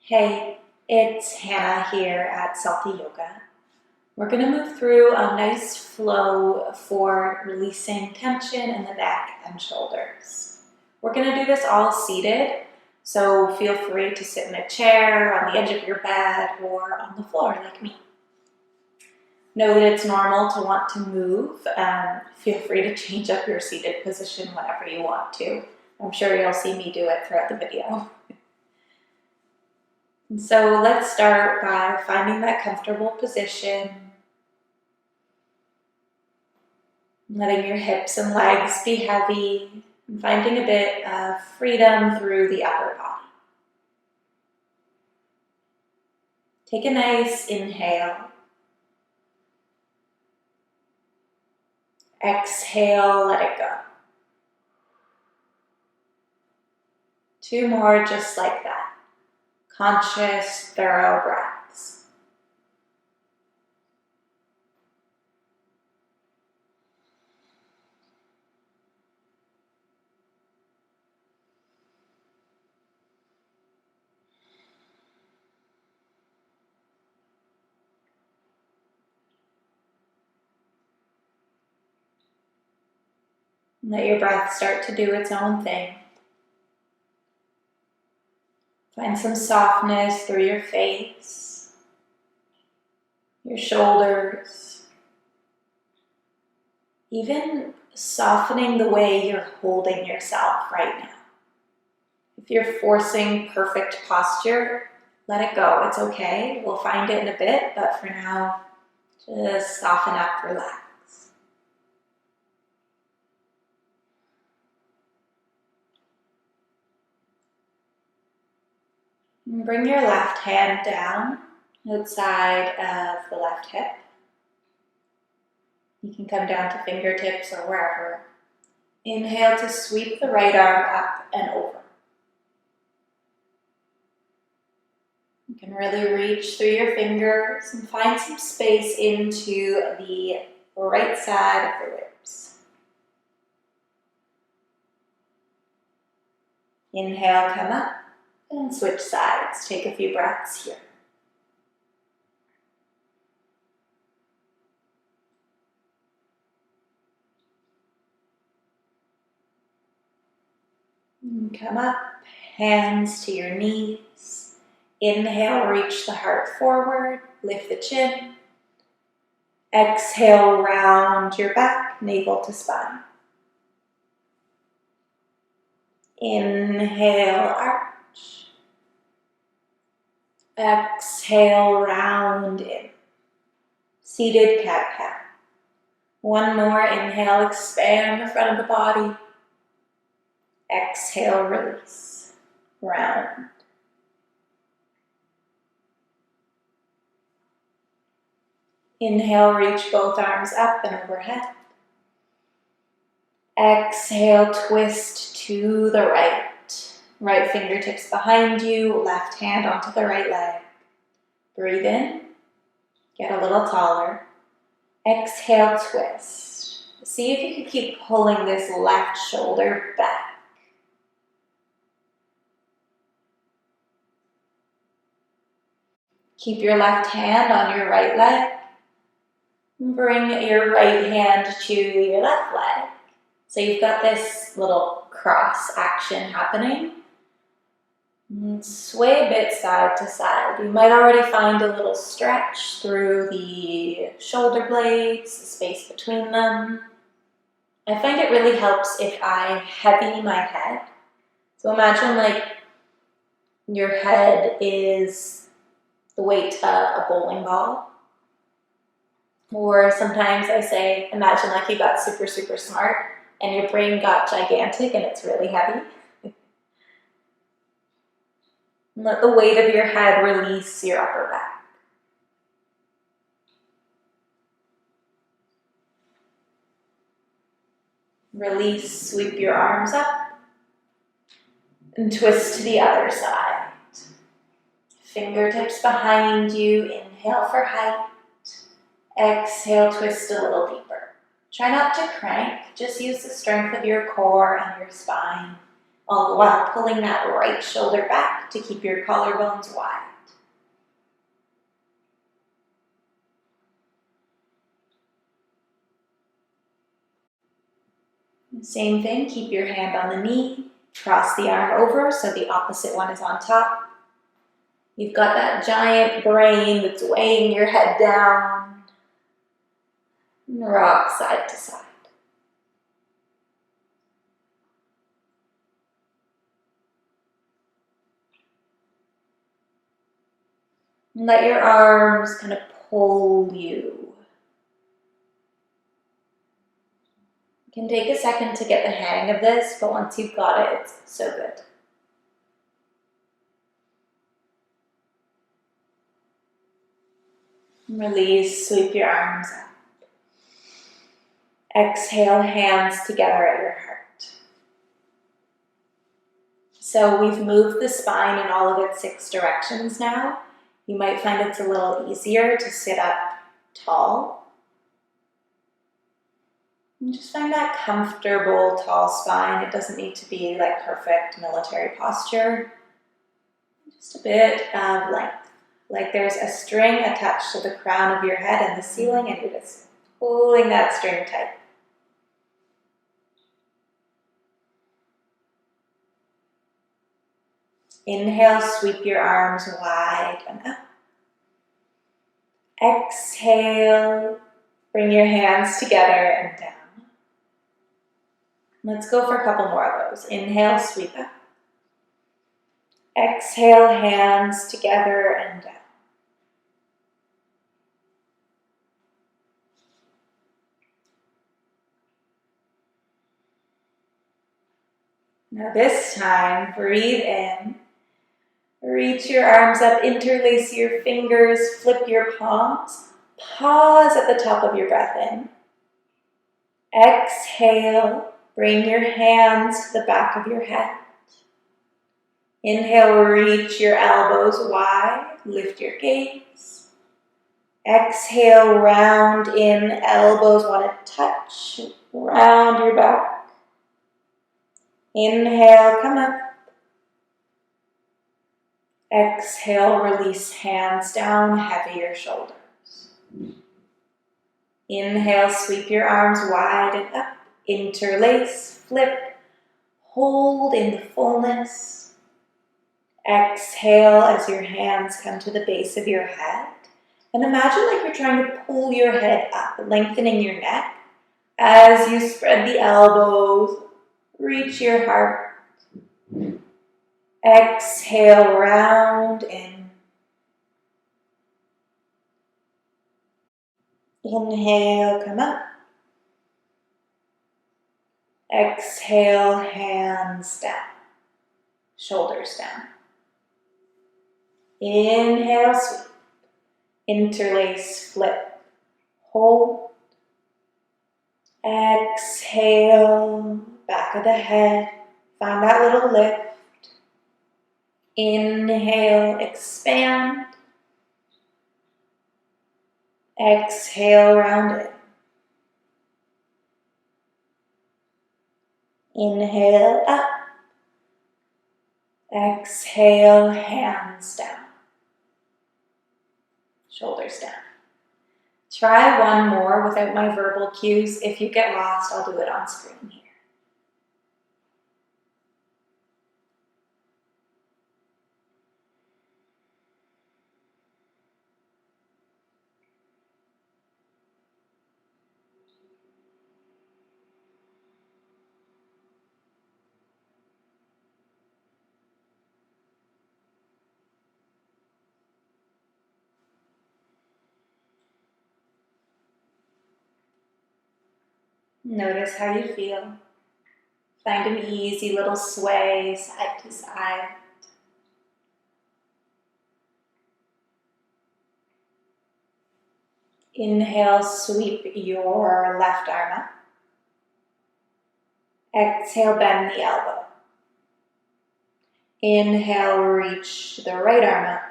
Hey, it's Hannah here at Salty Yoga. We're going to move through a nice flow for releasing tension in the neck and shoulders. We're going to do this all seated, so feel free to sit in a chair, on the edge of your bed, or on the floor like me. Know that it's normal to want to move. Feel free to change up your seated position whenever you want to. I'm sure you'll see me do it throughout the video. And so let's start by finding that comfortable position, letting your hips and legs be heavy, and finding a bit of freedom through the upper body. Take a nice inhale. Exhale, let it go. 2 more just like that. Conscious, thorough breaths. Let your breath start to do its own thing. Find some softness through your face, your shoulders, even softening the way you're holding yourself right now. If you're forcing perfect posture, let it go. It's okay. We'll find it in a bit, but for now, just soften up, relax. And bring your left hand down outside of the left hip. You can come down to fingertips or wherever. Inhale to sweep the right arm up and over. You can really reach through your fingers and find some space into the right side of the ribs. Inhale, come up and switch sides. Take a few breaths here. And come up, hands to your knees. Inhale, reach the heart forward, lift the chin. Exhale, round your back, navel to spine. Inhale, arch. Exhale, round in. Seated cat-cow. One more, inhale, expand the front of the body. Exhale, release, round. Inhale, reach both arms up and overhead. Exhale, twist to the right. Right fingertips behind you, left hand onto the right leg. Breathe in, get a little taller. Exhale, twist. See if you can keep pulling this left shoulder back. Keep your left hand on your right leg. Bring your right hand to your left leg. So you've got this little cross action happening. And sway a bit side to side. You might already find a little stretch through the shoulder blades, the space between them. I find it really helps if I heavy my head. So imagine like your head is the weight of a bowling ball. Or sometimes I say, imagine like you got super, super smart and your brain got gigantic and it's really heavy. Let the weight of your head release your upper back. Release, sweep your arms up and twist to the other side. Fingertips behind you, inhale for height. Exhale, twist a little deeper. Try not to crank, just use the strength of your core and your spine all the while pulling that right shoulder back to keep your collarbones wide. Same thing, keep your hand on the knee, cross the arm over so the opposite one is on top. You've got that giant brain that's weighing your head down. Rock side to side. Let your arms kind of pull you. It can take a second to get the hang of this, but once you've got it, it's so good. Release, sweep your arms up. Exhale, hands together at your heart. So we've moved the spine in all of its 6 directions now. You might find it's a little easier to sit up tall. And just find that comfortable, tall spine. It doesn't need to be like perfect military posture. Just a bit of length. Like there's a string attached to the crown of your head and the ceiling, and you're just pulling that string tight. Inhale, sweep your arms wide and up. Exhale, bring your hands together and down. Let's go for a couple more of those. Inhale, sweep up. Exhale, hands together and down. Now this time, breathe in. Reach your arms up, interlace your fingers, flip your palms. Pause at the top of your breath in. Exhale, bring your hands to the back of your head. Inhale, reach your elbows wide, lift your gaze. Exhale, round in, elbows want to touch, round your back. Inhale, come up. Exhale, release hands down, heavier shoulders. Inhale, sweep your arms wide and up. Interlace, flip, hold in the fullness. Exhale as your hands come to the base of your head. And imagine like you're trying to pull your head up, lengthening your neck. As you spread the elbows, reach your heart. Exhale, round in. Inhale, come up. Exhale, hands down, shoulders down. Inhale, sweep. Interlace, flip, hold. Exhale, back of the head. Find that little lift. Inhale, expand. Exhale, round it. Inhale, up. Exhale, hands down. Shoulders down. Try one more without my verbal cues. If you get lost, I'll do it on screen here. Notice how you feel. Find an easy little sway side to side. Inhale, sweep your left arm up. Exhale, bend the elbow. Inhale, reach the right arm up.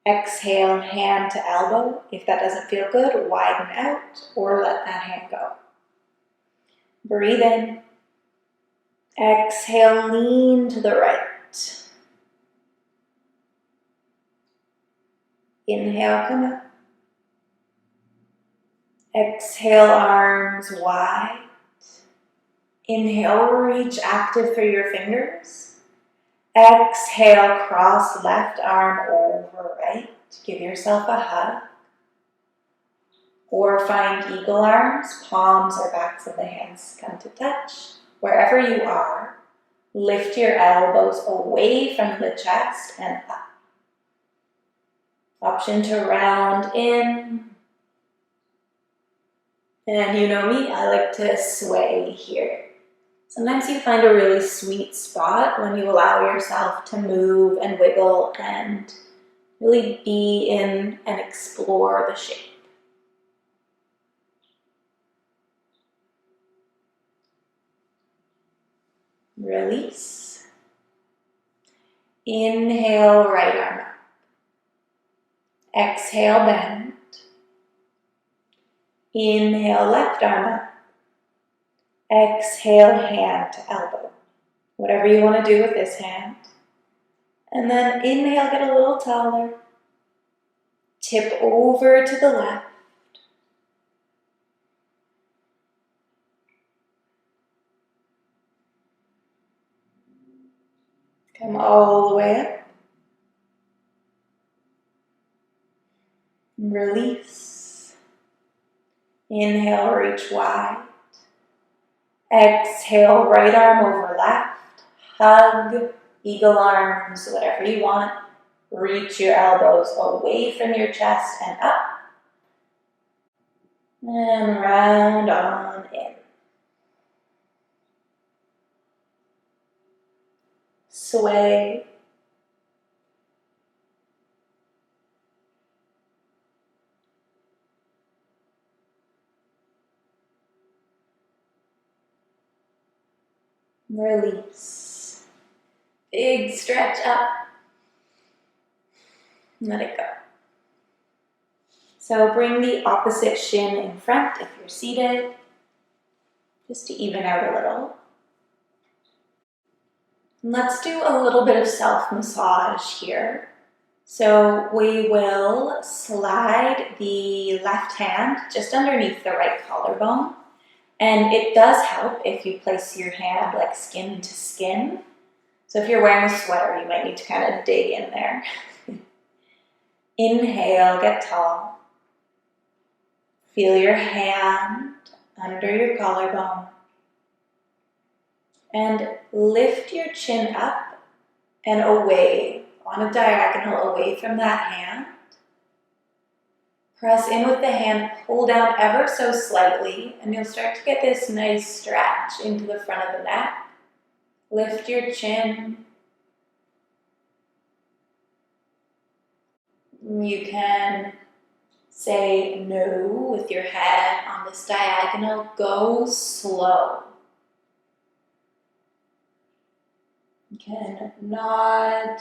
Exhale, hand to elbow. If that doesn't feel good, widen out or let that hand go. Breathe in. Exhale, lean to the right. Inhale, come up. Exhale, arms wide. Inhale, reach active through your fingers. Exhale, cross left arm over right. Give yourself a hug. Or find eagle arms, palms or backs of the hands come to touch. Wherever you are, lift your elbows away from the chest and up. Option to round in. And you know me, I like to sway here. Sometimes you find a really sweet spot when you allow yourself to move and wiggle and really be in and explore the shape. Release. Inhale, right arm up. Exhale, bend. Inhale, left arm up. Exhale, hand to elbow. Whatever you want to do with this hand. And then inhale, get a little taller. Tip over to the left. Come all the way up. Release. Inhale, reach wide. Exhale, right arm over left. Hug, eagle arms, whatever you want. Reach your elbows away from your chest and up. And round on in. Sway. Release. Big stretch up. Let it go. So bring the opposite shin in front if you're seated, just to even out a little. And let's do a little bit of self-massage here. So we will slide the left hand just underneath the right collarbone. And it does help if you place your hand like skin to skin. So if you're wearing a sweater, you might need to kind of dig in there. Inhale, get tall. Feel your hand under your collarbone. And lift your chin up and away, on a diagonal away from that hand. Press in with the hand, pull down ever so slightly, and you'll start to get this nice stretch into the front of the neck. Lift your chin. You can say no with your head on this diagonal. Go slow. You can nod.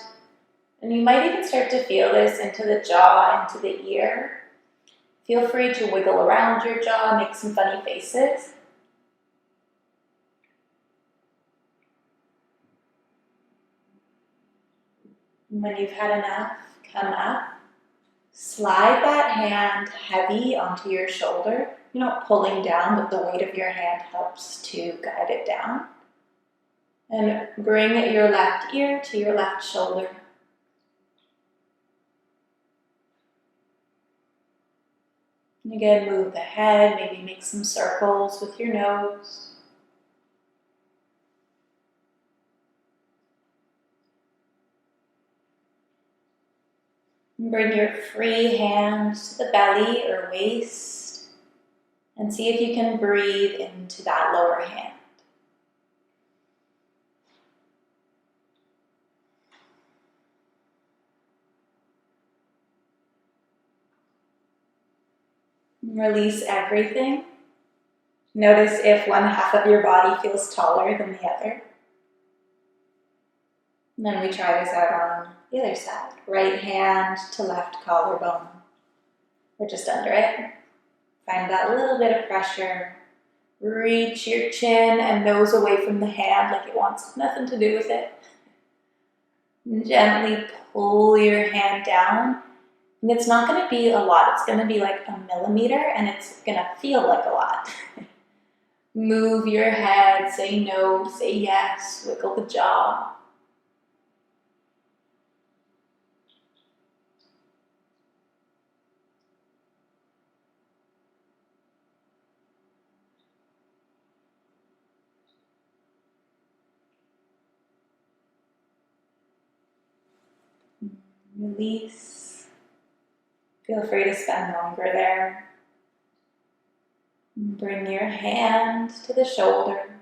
And you might even start to feel this into the jaw, into the ear. Feel free to wiggle around your jaw, make some funny faces. And when you've had enough, come up. Slide that hand heavy onto your shoulder. You're not pulling down, but the weight of your hand helps to guide it down. And bring your left ear to your left shoulder. And again, move the head, maybe make some circles with your nose. And bring your free hand to the belly or waist and see if you can breathe into that lower hand. Release everything. Notice if one half of your body feels taller than the other. And then we try this out on the other side. Right hand to left collarbone. Or just under it. Find that little bit of pressure. Reach your chin and nose away from the hand like it wants nothing to do with it. Gently pull your hand down. And it's not going to be a lot. It's going to be like a millimeter, and it's going to feel like a lot. Move your head, say no, say yes, wiggle the jaw. Release. Feel free to spend longer there. Bring your hand to the shoulder.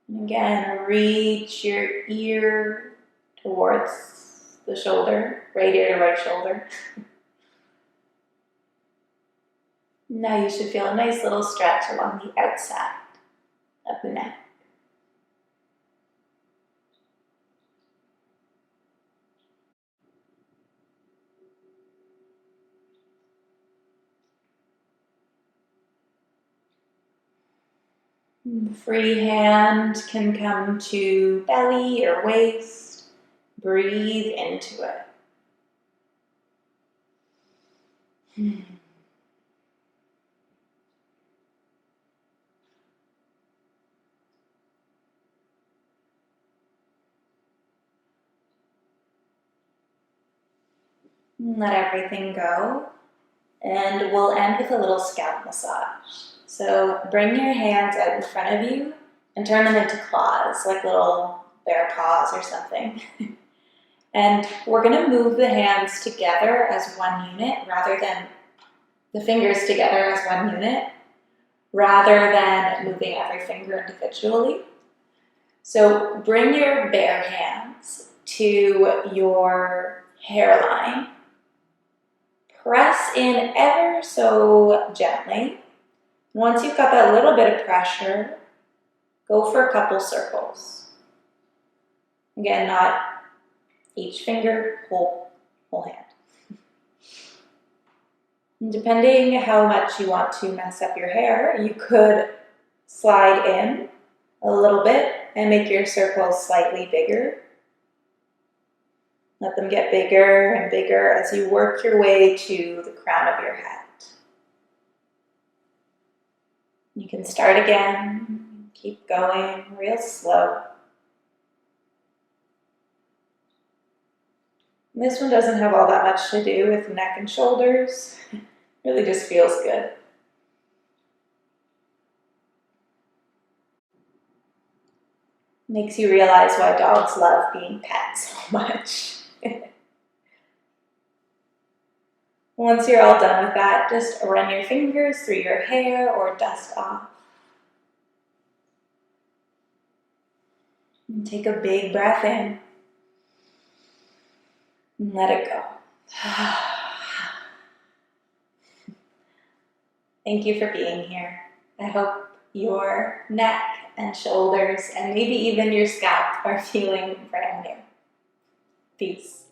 And again, reach your ear towards the shoulder, right ear to right shoulder. Now you should feel a nice little stretch along the outside of the neck. Free hand can come to belly or waist. Breathe into it. Let everything go. And we'll end with a little scalp massage. So bring your hands out in front of you and turn them into claws, like little bear paws or something. And we're going to move the hands together as one unit rather than the fingers together as one unit, rather than moving every finger individually. So bring your bare hands to your hairline. Press in ever so gently. Once you've got that little bit of pressure, go for a couple circles. Again, not each finger, whole hand. And depending how much you want to mess up your hair, you could slide in a little bit and make your circles slightly bigger. Let them get bigger and bigger as you work your way to the crown of your head. You can start again, keep going real slow. This one doesn't have all that much to do with neck and shoulders. It really just feels good. Makes you realize why dogs love being pet so much. Once you're all done with that, just run your fingers through your hair or dust off. And take a big breath in. And let it go. Thank you for being here. I hope your neck and shoulders and maybe even your scalp are feeling brand new. Peace.